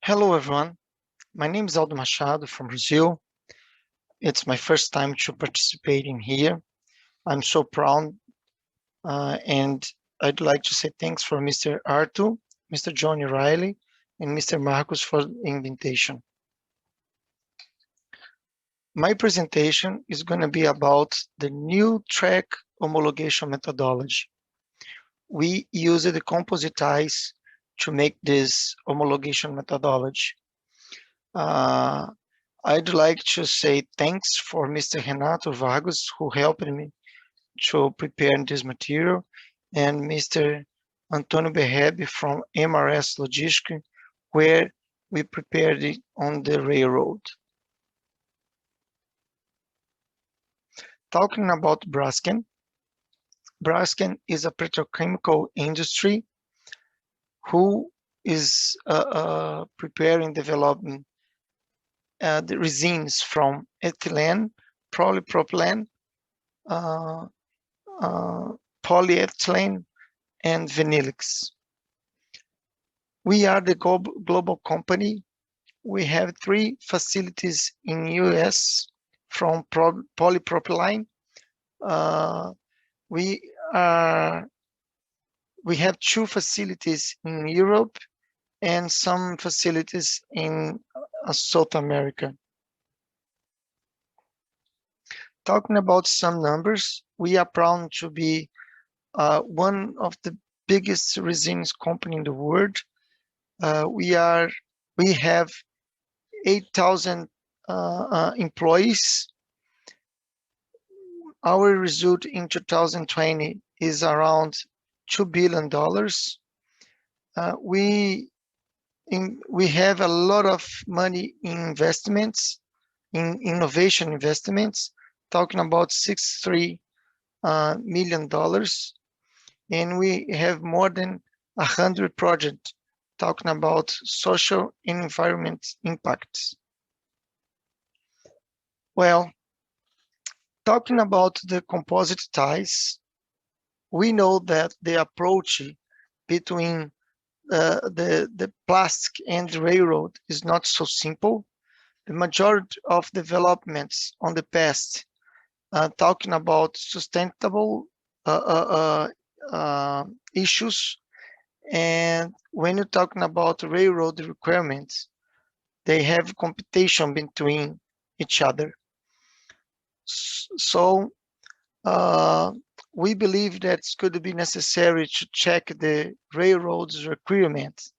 Hello, everyone. My name is Aldo Machado from Brazil. It's my first time to participate in here. I'm so proud, and I'd like to say thanks for Mr. Arthur, Mr. Johnny Riley, and Mr. Marcos for the invitation. My presentation is going to be about the new track homologation methodology. We use the composite ties to make this homologation methodology. I'd like to say thanks for Mr. Renato Vargas, who helped me to prepare this material, and Mr. Antônio Merheb from MRS Logística, where we prepared it on the railroad. Talking about Braskem, Braskem is a petrochemical industry who is preparing, developing the resins from ethylene, polypropylene, uh, polyethylene, and vinylics. We are the global company. We have 3 facilities in US from polypropylene. We have 2 facilities in Europe and some facilities in South America. Talking about some numbers, we are proud to be one of the biggest resins company in the world. We have 8,000 employees. Our result in 2020 is around $2 billion. We have a lot of money in investments, in innovation investments, talking about $63 million, and we have more than 100 projects talking about social and environment impacts. Well, talking about the composite ties, we know that the approach between the plastic and the railroad is not so simple. The majority of developments on the past talking about sustainable issues, and when you're talking about railroad requirements, they have competition between each other. So we believe that it's going to be necessary to check the railroad's requirements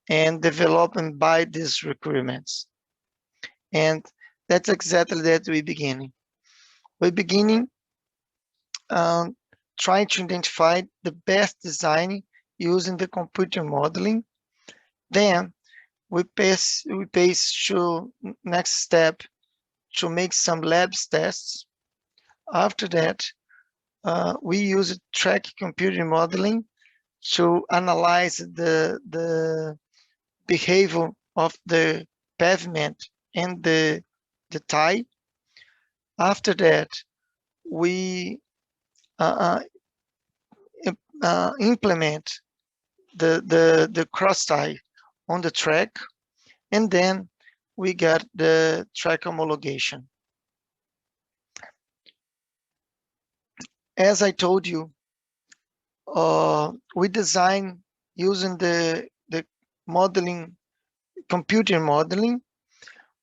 and develop and buy these requirements. And that's exactly that we're beginning. We're beginning trying to identify the best design using the computer modeling. Then we pass to next step to make some labs tests. After that, we use track computer modeling to analyze the behavior of the pavement and the tie. After that, we implement the cross tie on the track, and then we got the track homologation. As I told you, we design using the modeling, computer modeling.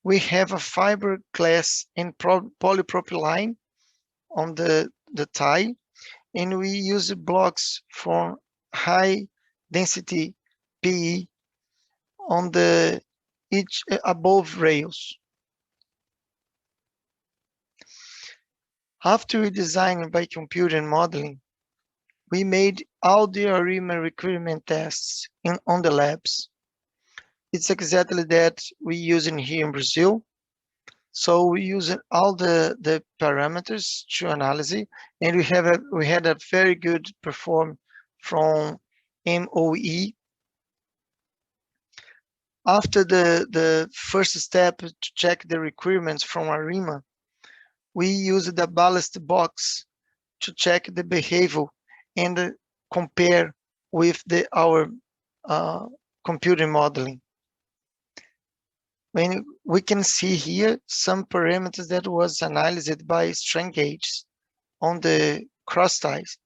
We have a fiberglass and polypropylene on the tie, and we use blocks for high density PE on the each above rails. After we designed by computer modeling, we made all the ARIMA requirement tests on the labs. It's exactly that we use in here in Brazil. So we use all the parameters to analyze, and we had a very good perform from MOE. After the first step to check the requirements from ARIMA, we use the ballast box to check the behavior and compare with our computer modeling. When we can see here some parameters that was analyzed by strain gauges on the cross ties.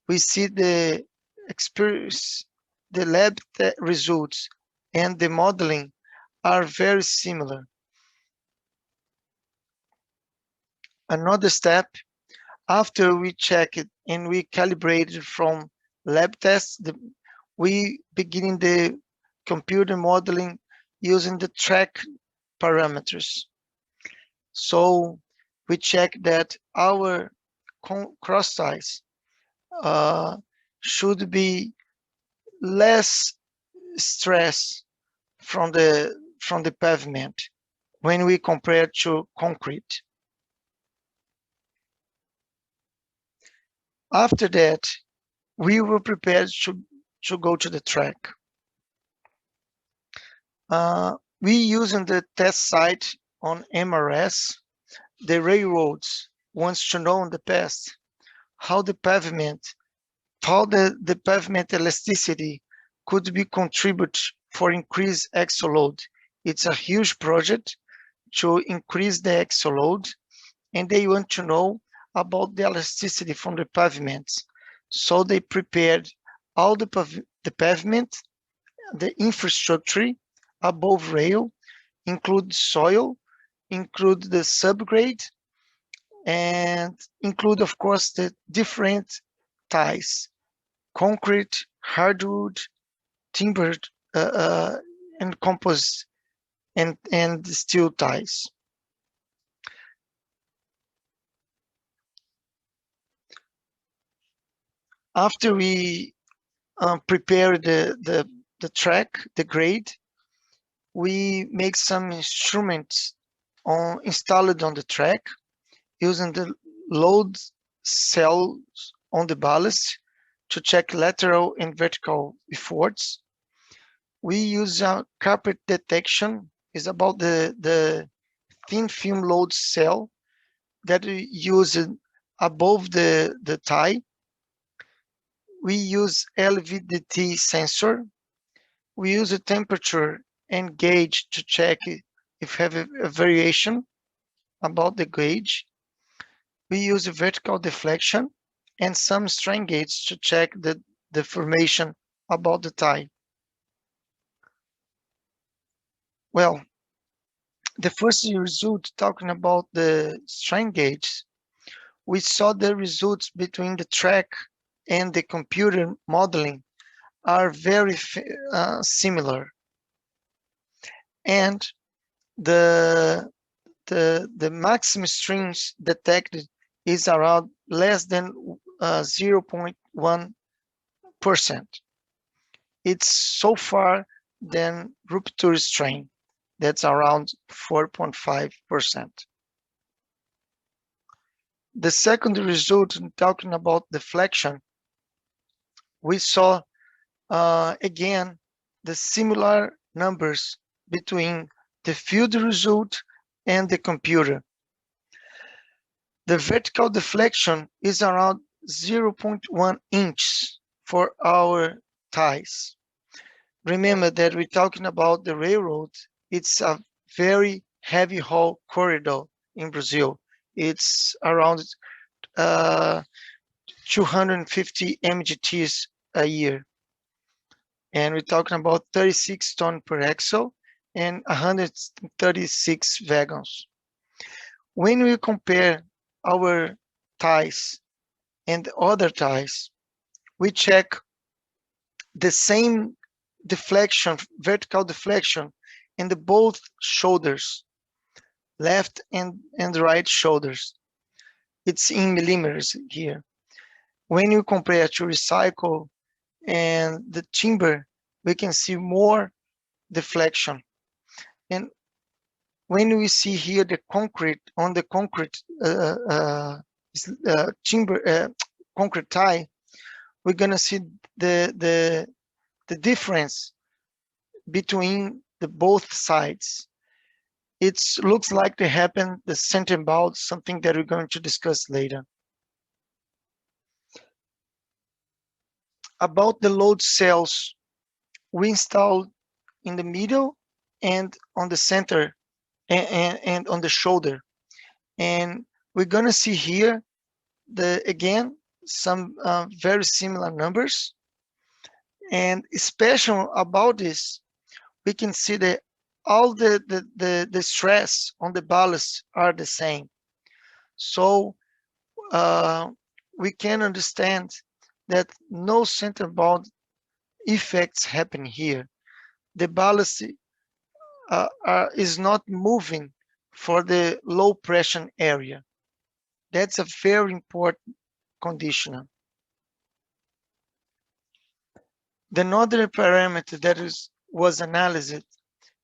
We see the experience, the lab results and the modeling are very similar. Another step, after we check it and we calibrated from lab tests, we begin the computer modeling using the track parameters. So we check that our cross ties should be less stress from the pavement when we compare to concrete. After that, we were prepared to go to the track. We using the test site on MRS. The railroads wants to know in the past how the pavement, how the pavement elasticity could be contribute for increased axle load. It's a huge project to increase the axle load, and they want to know about the elasticity from the pavements. So they prepared all the pavement, the infrastructure above rail, include soil, include the subgrade, and include, of course, the different ties, concrete, hardwood, timbered, and composite, and steel ties. After we prepare the track, the grade, we make some instruments installed on the track using the load cells on the ballast to check lateral and vertical efforts. We use a carpet detection. Is about the thin film load cell that we use above the tie. We use LVDT sensor. We use a temperature and gauge to check if have a variation about the gauge. We use a vertical deflection and some strain gauge to check the deformation about the tie. Well, the first result talking about the strain gauge, we saw the results between the track and the computer modeling are very similar, and the maximum strains detected is around less than 0.1%. It's so far than rupture strain, that's around 4.5%. The second result, talking about deflection, we saw again the similar numbers between the field result and the computer. The vertical deflection is around 0.1 inch for our ties. Remember that we're talking about the railroad. It's a very heavy haul corridor in Brazil. It's around 250 mgts a year. And we're talking about 36 tons per axle and 136 wagons. When we compare our ties and other ties, we check the same deflection, vertical deflection in the both shoulders, left and right shoulders. It's in millimeters here. When you compare to recycle and the timber, we can see more deflection. And when we see here the concrete on the concrete timber concrete tie, we're gonna see the difference between the both sides. It looks like they happen the center bound, something that we're going to discuss later. About the load cells, we installed in the middle and on the center and on the shoulder. And we're gonna see here again some very similar numbers. And special about this, we can see that all the stress on the ballast are the same. So we can understand that no center bond effects happen here. The ballast is not moving for the low pressure area. That's a very important condition. The another parameter that was analyzed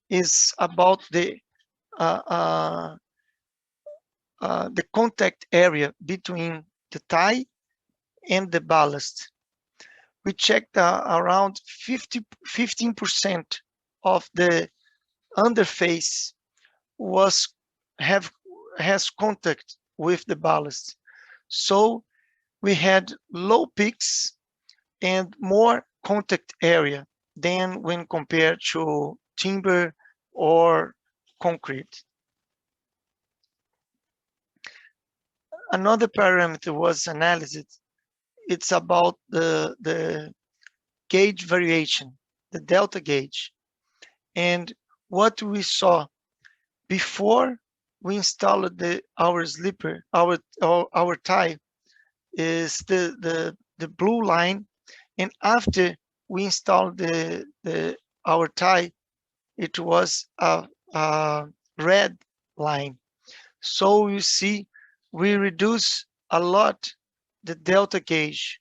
is about the contact area between the tie and the ballast. We checked around 15% of the underface has contact with the ballast. So we had low peaks and more contact area than when compared to timber or concrete. Another parameter was analyzed. It's about the gauge variation, the delta gauge. And what we saw before we installed our slipper, our tie, is the blue line, and after we installed our tie, it was a red line. So you see, we reduce a lot the delta gauge,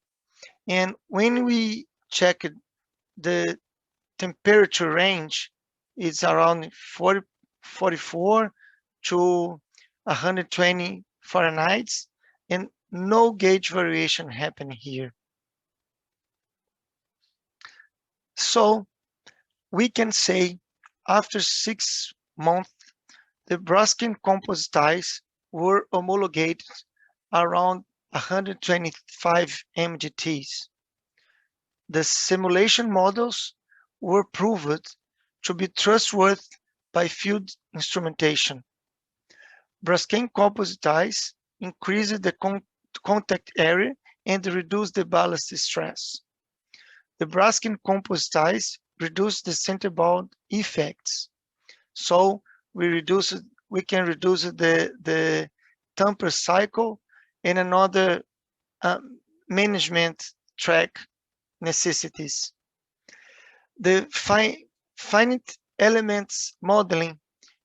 and when we check the temperature range, it's around 44 to 120 Fahrenheit, and no gauge variation happening here. So we can say after 6 months, the Braskem composite ties were homologated around 125 mgts. The simulation models were proved to be trustworthy by field instrumentation. Braskem composite ties increased the contact area and reduced the ballast stress. The Braskem composite ties reduced the center bond effects. So we can reduce the tamper cycle and another management track necessities. The finite elements modeling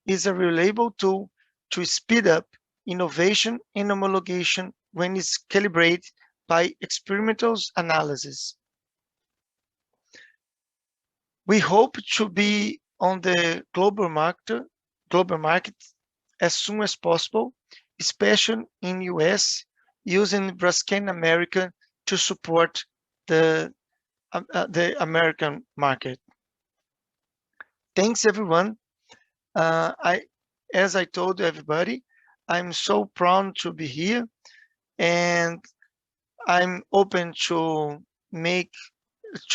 is a reliable tool to speed up innovation and homologation when it's calibrated by experimental analysis. We hope to be on the global market as soon as possible, especially in US, using Braskem America to support the American market. Thanks, everyone. As I told everybody, I'm so proud to be here, and I'm open to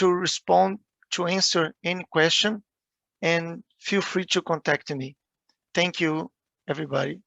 respond, to answer any question, and feel free to contact me. Thank you, everybody.